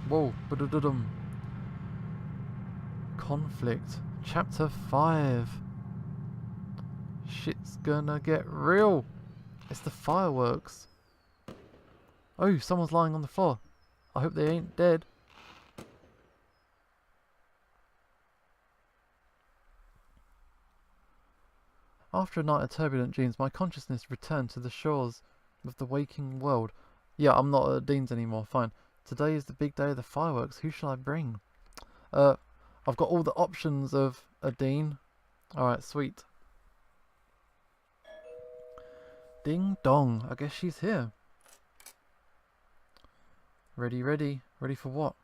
Whoa, ba-da-da-dum. Conflict. Chapter 5. Shit's gonna get real. It's the fireworks. Oh, someone's lying on the floor. I hope they ain't dead. After a night of turbulent dreams, my consciousness returned to the shores of the waking world. Yeah, I'm not at Adine's anymore, fine. Today is the big day of the fireworks. Who shall I bring? I've got all the options of Adine. Alright, sweet. Ding dong, I guess she's here. Ready, ready. Ready for what?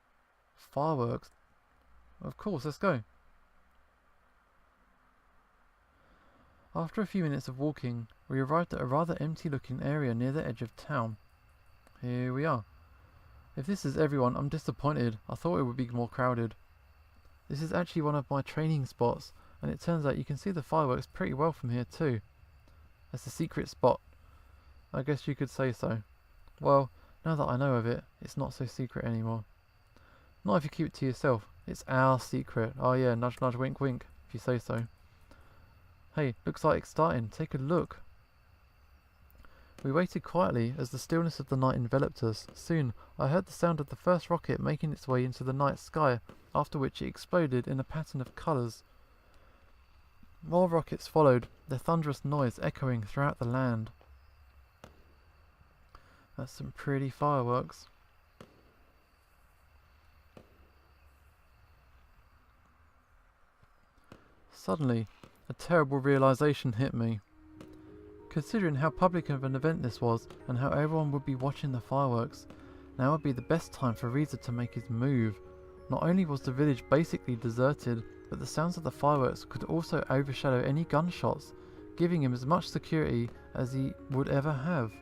Fireworks. Of course, let's go. After a few minutes of walking, we arrived at a rather empty-looking area near the edge of town. Here we are. If this is everyone, I'm disappointed. I thought it would be more crowded. This is actually one of my training spots, and it turns out you can see the fireworks pretty well from here too. That's a secret spot. I guess you could say so. Well, now that I know of it, it's not so secret anymore. Not if you keep it to yourself. It's our secret. Oh yeah, nudge nudge wink wink, if you say so. Hey, looks like it's starting. Take a look. We waited quietly as the stillness of the night enveloped us. Soon, I heard the sound of the first rocket making its way into the night sky, after which it exploded in a pattern of colours. More rockets followed, their thunderous noise echoing throughout the land. That's some pretty fireworks. Suddenly, a terrible realization hit me. Considering how public of an event this was, and how everyone would be watching the fireworks, now would be the best time for Reza to make his move. Not only was the village basically deserted, but the sounds of the fireworks could also overshadow any gunshots, giving him as much security as he would ever have.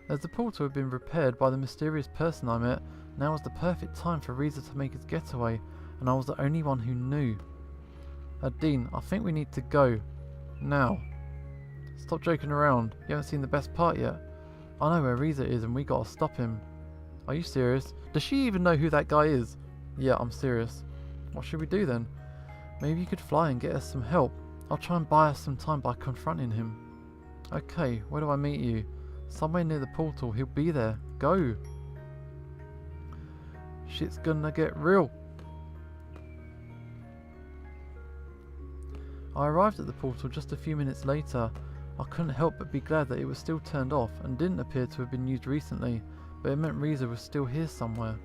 As the portal had been repaired by the mysterious person I met, now was the perfect time for Reza to make his getaway, and I was the only one who knew. Adine, I think we need to go. Now. Stop joking around. You haven't seen the best part yet. I know where Reza is and we gotta stop him. Are you serious? Does she even know who that guy is? Yeah, I'm serious. What should we do then? Maybe you could fly and get us some help. I'll try and buy us some time by confronting him. Okay, where do I meet you? Somewhere near the portal. He'll be there. Go. Shit's gonna get real. I arrived at the portal just a few minutes later. I couldn't help but be glad that it was still turned off and didn't appear to have been used recently, but it meant Reza was still here somewhere.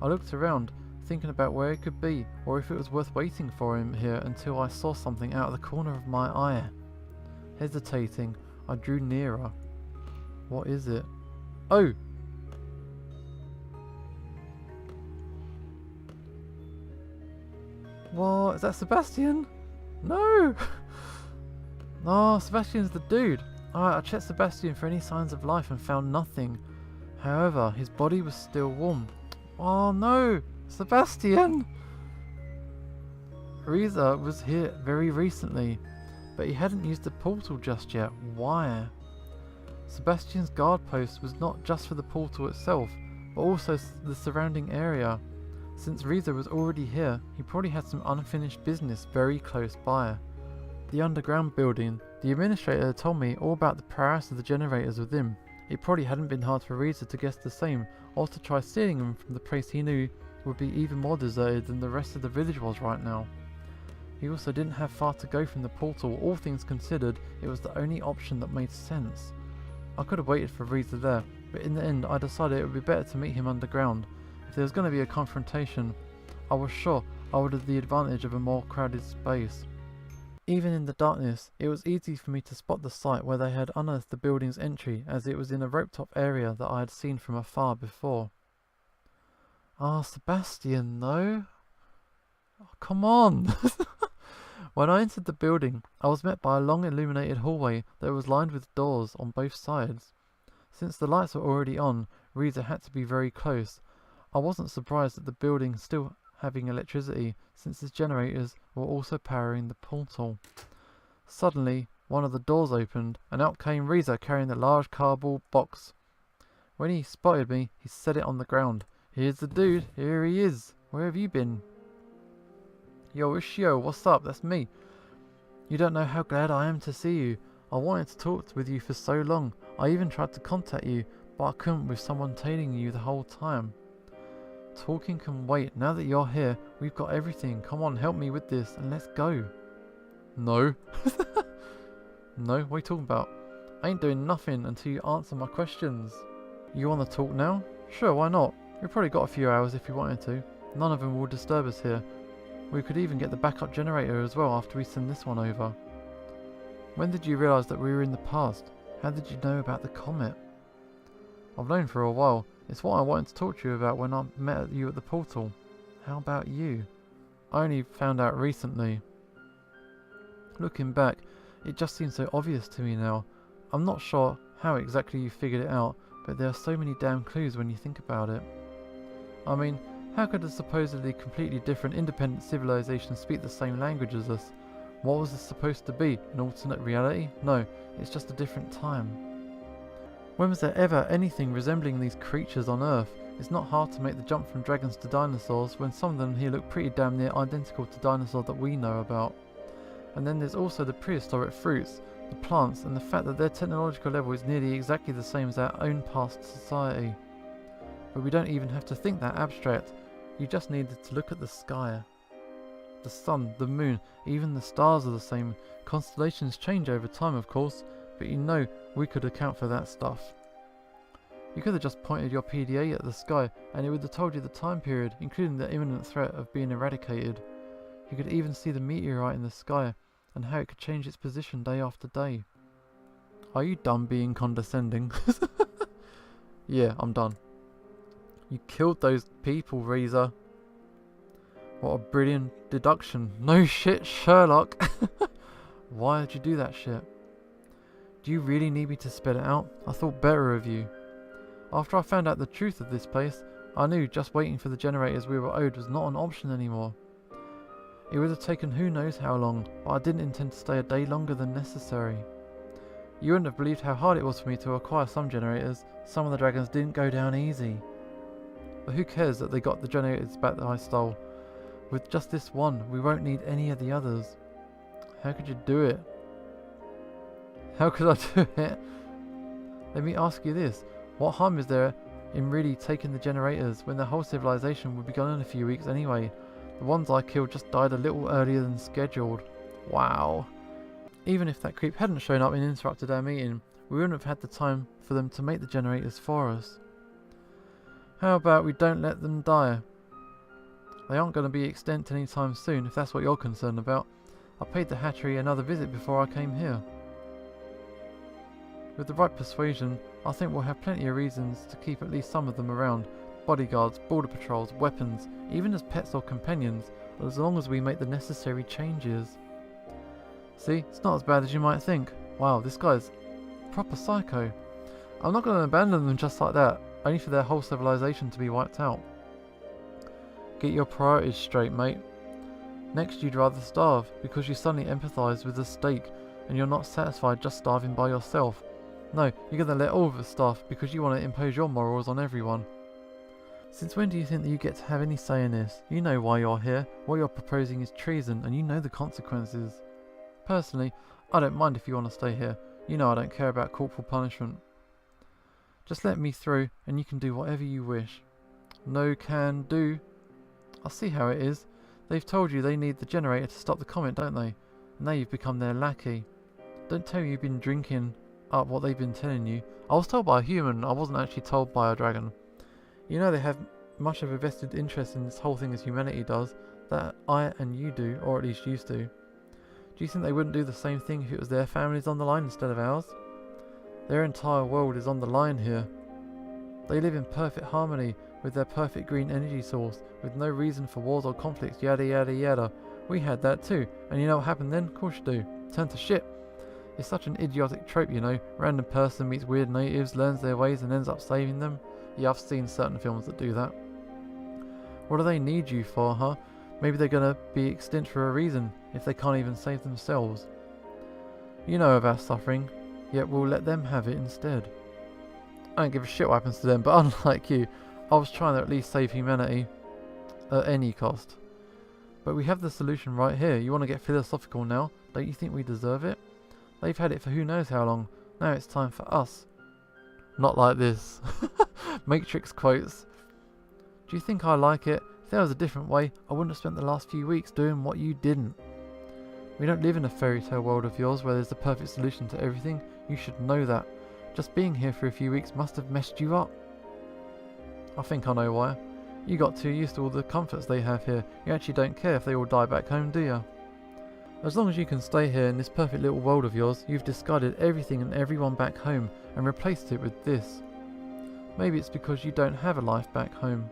I looked around, thinking about where it could be, or if it was worth waiting for him here until I saw something out of the corner of my eye. Hesitating, I drew nearer. What is it? Oh! What? Is that Sebastian? No! Oh, Sebastian's the dude. Alright, I checked Sebastian for any signs of life and found nothing. However, his body was still warm. Oh no! Sebastian! Reza was here very recently, but he hadn't used the portal just yet. Why? Sebastian's guard post was not just for the portal itself, but also the surrounding area. Since Reza was already here, he probably had some unfinished business very close by. The underground building, the administrator had told me all about the prowess of the generators within. It probably hadn't been hard for Reza to guess the same, or to try stealing them from the place he knew would be even more deserted than the rest of the village was right now. He also didn't have far to go from the portal. All things considered, it was the only option that made sense. I could have waited for Reza there, but in the end I decided it would be better to meet him underground. If there was going to be a confrontation, I was sure I would have the advantage of a more crowded space. Even in the darkness, it was easy for me to spot the site where they had unearthed the building's entry, as it was in a rope-top area that I had seen from afar before. Ah, Sebastian, though? Oh, come on! When I entered the building, I was met by a long illuminated hallway that was lined with doors on both sides. Since the lights were already on, Reza had to be very close. I wasn't surprised at the building still having electricity, since its generators were also powering the portal. Suddenly, one of the doors opened, and out came Reza carrying a large cardboard box. When he spotted me, he set it on the ground. Here's the dude. Here he is. Where have you been? Yo, Ishio, what's up? That's me. You don't know how glad I am to see you. I wanted to talk with you for so long. I even tried to contact you, but I couldn't with someone tailing you the whole time. Talking can wait. Now that you're here, we've got everything. Come on, help me with this and let's go. No. No? What are you talking about? I ain't doing nothing until you answer my questions. You want to talk now? Sure, why not? We've probably got a few hours if you wanted to. None of them will disturb us here. We could even get the backup generator as well after we send this one over. When did you realise that we were in the past? How did you know about the comet? I've known for a while. It's what I wanted to talk to you about when I met you at the portal. How about you? I only found out recently. Looking back, it just seems so obvious to me now. I'm not sure how exactly you figured it out, but there are so many damn clues when you think about it. I mean, how could a supposedly completely different independent civilization speak the same language as us? What was this supposed to be? An alternate reality? No, it's just a different time. When was there ever anything resembling these creatures on Earth? It's not hard to make the jump from dragons to dinosaurs when some of them here look pretty damn near identical to dinosaurs that we know about. And then there's also the prehistoric fruits, the plants, and the fact that their technological level is nearly exactly the same as our own past society. But we don't even have to think that abstract. You just needed to look at the sky. The sun, the moon, even the stars are the same. Constellations change over time, of course, but you know we could account for that stuff. You could have just pointed your PDA at the sky and it would have told you the time period, including the imminent threat of being eradicated. You could even see the meteorite in the sky and how it could change its position day after day. Are you done being condescending? Yeah, I'm done. You killed those people, Reza. What a brilliant deduction. No shit, Sherlock. Why did you do that shit? Do you really need me to spell it out? I thought better of you. After I found out the truth of this place, I knew just waiting for the generators we were owed was not an option anymore. It would have taken who knows how long, but I didn't intend to stay a day longer than necessary. You wouldn't have believed how hard it was for me to acquire some generators. Some of the dragons didn't go down easy. But who cares that they got the generators back that I stole? With just this one, we won't need any of the others. How could you do it? How could I do it? Let me ask you this. What harm is there in really taking the generators when the whole civilization would be gone in a few weeks anyway? The ones I killed just died a little earlier than scheduled. Wow. Even if that creep hadn't shown up and interrupted our meeting, we wouldn't have had the time for them to make the generators for us. How about we don't let them die? They aren't going to be extinct anytime soon, if that's what you're concerned about. I paid the hatchery another visit before I came here. With the right persuasion, I think we'll have plenty of reasons to keep at least some of them around. Bodyguards, border patrols, weapons, even as pets or companions, as long as we make the necessary changes. See, it's not as bad as you might think. Wow, this guy's proper psycho. I'm not going to abandon them just like that, only for their whole civilization to be wiped out. Get your priorities straight, mate. Next, you'd rather starve, because you suddenly empathise with the stake, and you're not satisfied just starving by yourself. No, you're going to let all of us starve, because you want to impose your morals on everyone. Since when do you think that you get to have any say in this? You know why you're here. What you're proposing is treason, and you know the consequences. Personally, I don't mind if you want to stay here. You know I don't care about corporal punishment. Just let me through, and you can do whatever you wish. No can do. I see how it is. They've told you they need the generator to stop the comet, don't they? And now you've become their lackey. Don't tell me you've been drinking up what they've been telling you. I was told by a human, I wasn't actually told by a dragon. You know they have much of a vested interest in this whole thing as humanity does, that I and you do, or at least used to. Do you think they wouldn't do the same thing if it was their families on the line instead of ours? Their entire world is on the line here. They live in perfect harmony with their perfect green energy source, with no reason for wars or conflicts, yada yada yada. We had that too, and you know what happened then? Of course you do. Turned to shit. It's such an idiotic trope, you know. Random person meets weird natives, learns their ways and ends up saving them. Yeah, I've seen certain films that do that. What do they need you for, huh? Maybe they're gonna be extinct for a reason, if they can't even save themselves. You know of our suffering, yet we'll let them have it instead. I don't give a shit what happens to them, but unlike you, I was trying to at least save humanity at any cost. But we have the solution right here. You want to get philosophical now? Don't you think we deserve it? They've had it for who knows how long. Now it's time for us. Not like this. Matrix quotes. Do you think I like it? If there was a different way, I wouldn't have spent the last few weeks doing what you didn't. We don't live in a fairy tale world of yours where there's the perfect solution to everything. You should know that. Just being here for a few weeks must have messed you up. I think I know why. You got too used to all the comforts they have here. You actually don't care if they all die back home, do you? As long as you can stay here in this perfect little world of yours, you've discarded everything and everyone back home and replaced it with this. Maybe it's because you don't have a life back home.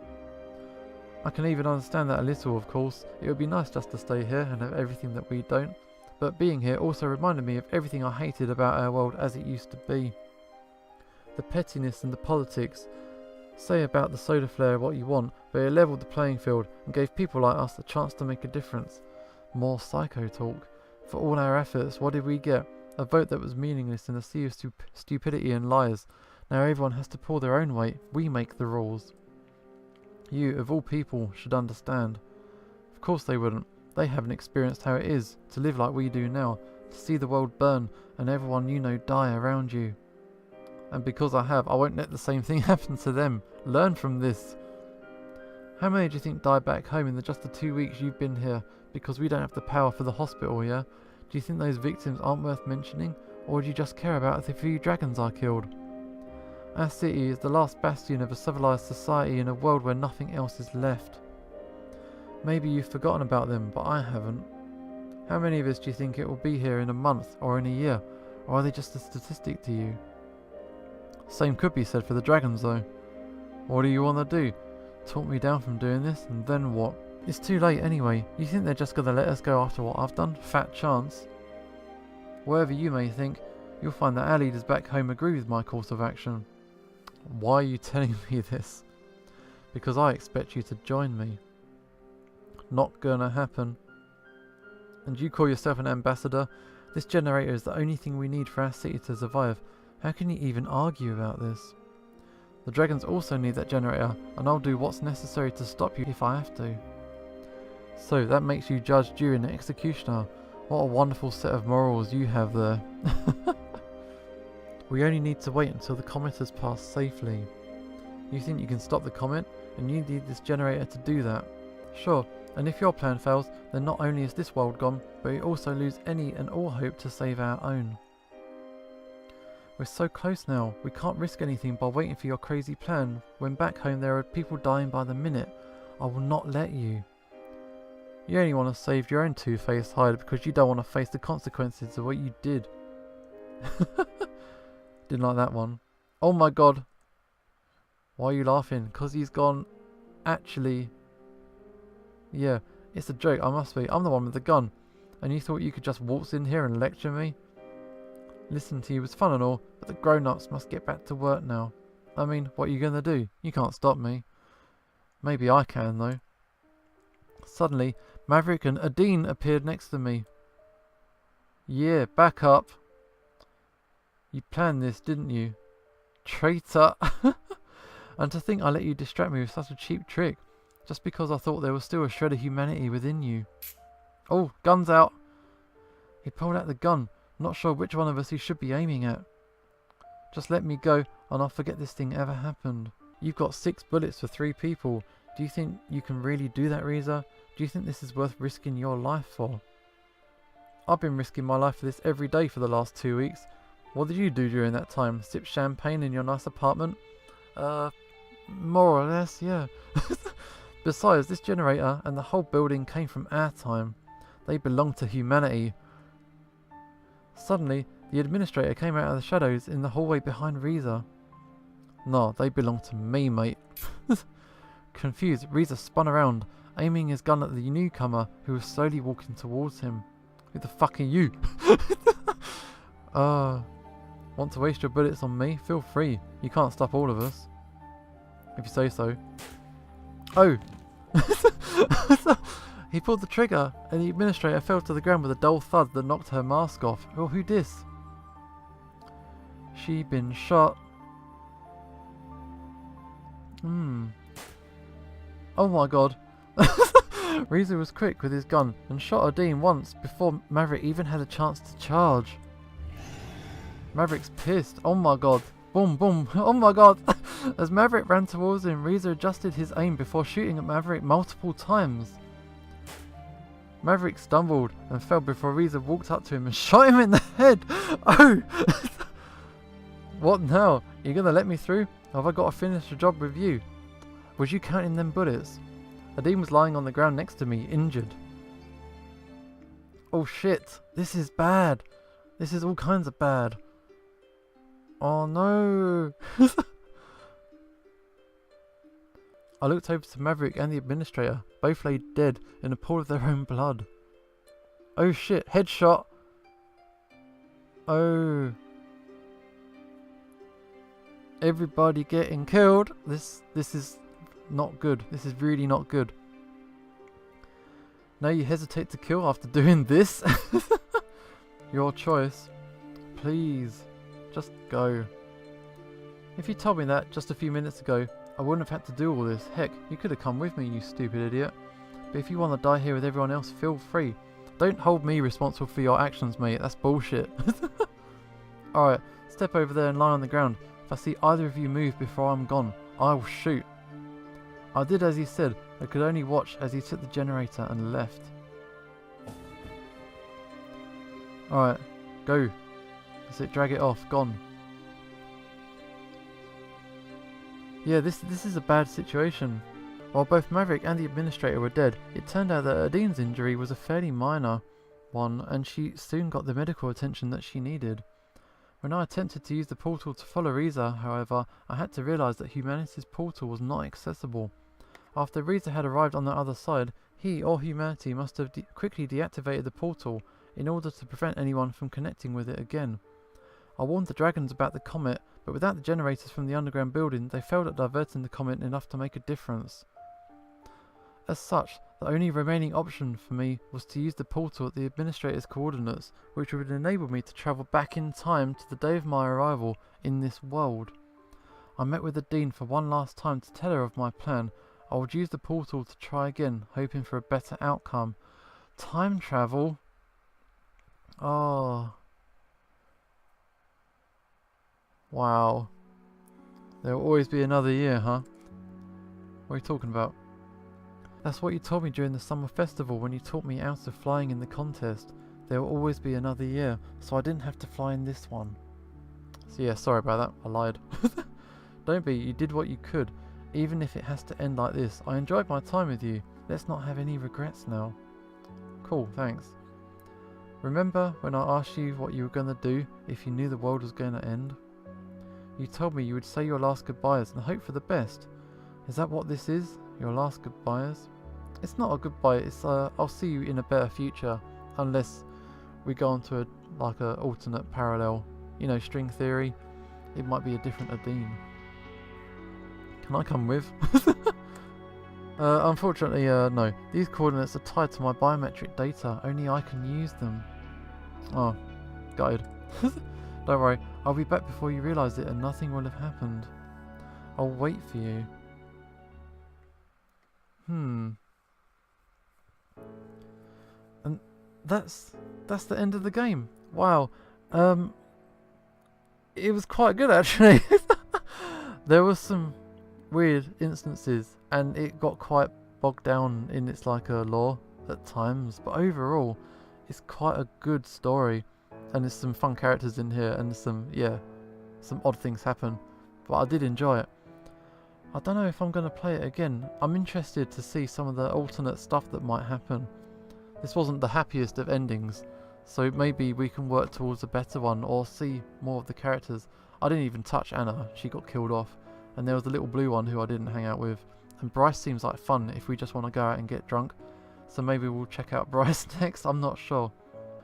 I can even understand that a little, of course. It would be nice just to stay here and have everything that we don't. But being here also reminded me of everything I hated about our world as it used to be. The pettiness and the politics. Say about the solar flare what you want, but it leveled the playing field and gave people like us a chance to make a difference. More psycho talk. For all our efforts, what did we get? A vote that was meaningless in a sea of stupidity and lies. Now everyone has to pull their own weight. We make the rules. You, of all people, should understand. Of course they wouldn't. They haven't experienced how it is to live like we do now, to see the world burn and everyone you know die around you. And because I have, I won't let the same thing happen to them. Learn from this. How many do you think died back home in just the 2 weeks you've been here because we don't have the power for the hospital, yeah? Do you think those victims aren't worth mentioning? Or do you just care about the few dragons I killed? Our city is the last bastion of a civilized society in a world where nothing else is left. Maybe you've forgotten about them, but I haven't. How many of us do you think it will be here in a month or in a year? Or are they just a statistic to you? Same could be said for the dragons though. What do you want to do? Talk me down from doing this, and then what? It's too late anyway. You think they're just going to let us go after what I've done? Fat chance. Whatever you may think, you'll find that our leaders back home agree with my course of action. Why are you telling me this? Because I expect you to join me. Not gonna happen. And you call yourself an ambassador? This generator is the only thing we need for our city to survive. How can you even argue about this? The dragons also need that generator, and I'll do what's necessary to stop you if I have to. So that makes you judge, jury and executioner. What a wonderful set of morals you have there. We only need to wait until the comet has passed safely. You think you can stop the comet, and you need this generator to do that. Sure, and if your plan fails, then not only is this world gone, but we also lose any and all hope to save our own. We're so close now, we can't risk anything by waiting for your crazy plan, when back home there are people dying by the minute. I will not let you. You only want to save your own two-faced hide because you don't want to face the consequences of what you did. Didn't like that one. Oh my god. Why are you laughing? Because he's gone. Actually. Yeah, it's a joke, I must be. I'm the one with the gun. And you thought you could just waltz in here and lecture me? Listening to you was fun and all, but the grown-ups must get back to work now. I mean, what are you going to do? You can't stop me. Maybe I can, though. Suddenly, Maverick and Adine appeared next to me. Yeah, back up. You planned this, didn't you? Traitor. And to think I let you distract me with such a cheap trick, just because I thought there was still a shred of humanity within you. Oh, gun's out. He pulled out the gun, not sure which one of us he should be aiming at. Just let me go and I'll forget this thing ever happened. You've got 6 bullets for 3 people. Do you think you can really do that, Reza? Do you think this is worth risking your life for? I've been risking my life for this every day for the last 2 weeks. What did you do during that time? Sip champagne in your nice apartment? More or less, yeah. Besides, this generator and the whole building came from our time. They belong to humanity. Suddenly, the administrator came out of the shadows in the hallway behind Reza. No, they belong to me, mate. Confused, Reza spun around, aiming his gun at the newcomer who was slowly walking towards him. Who the fuck are you? Want to waste your bullets on me? Feel free. You can't stop all of us. If you say so. Oh! He pulled the trigger and the administrator fell to the ground with a dull thud that knocked her mask off. Well, who dis? She been shot. Oh my god. Reza was quick with his gun and shot Adine once before Maverick even had a chance to charge. Maverick's pissed. Oh my god. Boom, boom. Oh my god. As Maverick ran towards him, Reza adjusted his aim before shooting at Maverick multiple times. Maverick stumbled and fell before Reza walked up to him and shot him in the head. Oh! What now? You gonna let me through? Or have I got to finish the job with you? Was you counting them bullets? Adine was lying on the ground next to me, injured. Oh shit. This is bad. This is all kinds of bad. Oh no. I looked over to Maverick and the administrator. Both lay dead in a pool of their own blood. Oh shit, headshot. Oh. Everybody getting killed. This is not good. This is really not good. Now you hesitate to kill after doing this? Your choice. Please, just go. If you told me that just a few minutes ago, I wouldn't have had to do all this. Heck, you could have come with me, you stupid idiot. But if you want to die here with everyone else, feel free. Don't hold me responsible for your actions, mate. That's bullshit. Alright, step over there and lie on the ground. If I see either of you move before I'm gone, I will shoot. I did as he said. I could only watch as he took the generator and left. Alright, go. That's it, drag it off, gone. Yeah, this is a bad situation. While both Maverick and the administrator were dead, it turned out that Adine's injury was a fairly minor one, and she soon got the medical attention that she needed. When I attempted to use the portal to follow Reza, however, I had to realise that humanity's portal was not accessible. After Reza had arrived on the other side, he or humanity must have quickly deactivated the portal in order to prevent anyone from connecting with it again. I warned the dragons about the comet, but without the generators from the underground building, they failed at diverting the comet enough to make a difference. As such, the only remaining option for me was to use the portal at the administrator's coordinates, which would enable me to travel back in time to the day of my arrival in this world. I met with Adine for one last time to tell her of my plan. I would use the portal to try again, hoping for a better outcome. Time travel? Oh. Wow. There will always be another year, huh? What are you talking about? That's what you told me during the summer festival when you taught me out of flying in the contest. There will always be another year, so I didn't have to fly in this one. So yeah, sorry about that. I lied. Don't be, you did what you could. Even if it has to end like this, I enjoyed my time with you. Let's not have any regrets now. Cool, thanks. Remember when I asked you what you were going to do if you knew the world was going to end? You told me you would say your last goodbyes and hope for the best. Is that what this is? Your last goodbyes? It's not a goodbye, it's I'll see you in a better future. Unless we go on to a alternate parallel. You know, string theory. It might be a different Adine. Can I come with? Unfortunately, no. These coordinates are tied to my biometric data. Only I can use them. Oh, gutted. Don't worry, I'll be back before you realise it and nothing will have happened. I'll wait for you. And that's the end of the game. Wow. It was quite good actually. There was some weird instances and it got quite bogged down in its lore at times, but overall it's quite a good story and there's some fun characters in here and some odd things happen, but I did enjoy it. I don't know if I'm going to play it again. I'm interested to see some of the alternate stuff that might happen. This wasn't the happiest of endings, so maybe we can work towards a better one or see more of the characters. I didn't even touch Anna, she got killed off. And there was the little blue one who I didn't hang out with. And Bryce seems like fun if we just want to go out and get drunk. So maybe we'll check out Bryce next, I'm not sure.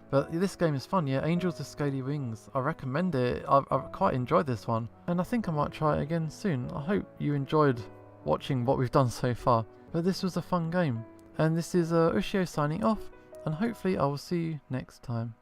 But this game is fun, yeah, Angels with Scaly Wings. I recommend it, I've quite enjoyed this one. And I think I might try it again soon. I hope you enjoyed watching what we've done so far. But this was a fun game. And this is Ushio signing off. And hopefully I will see you next time.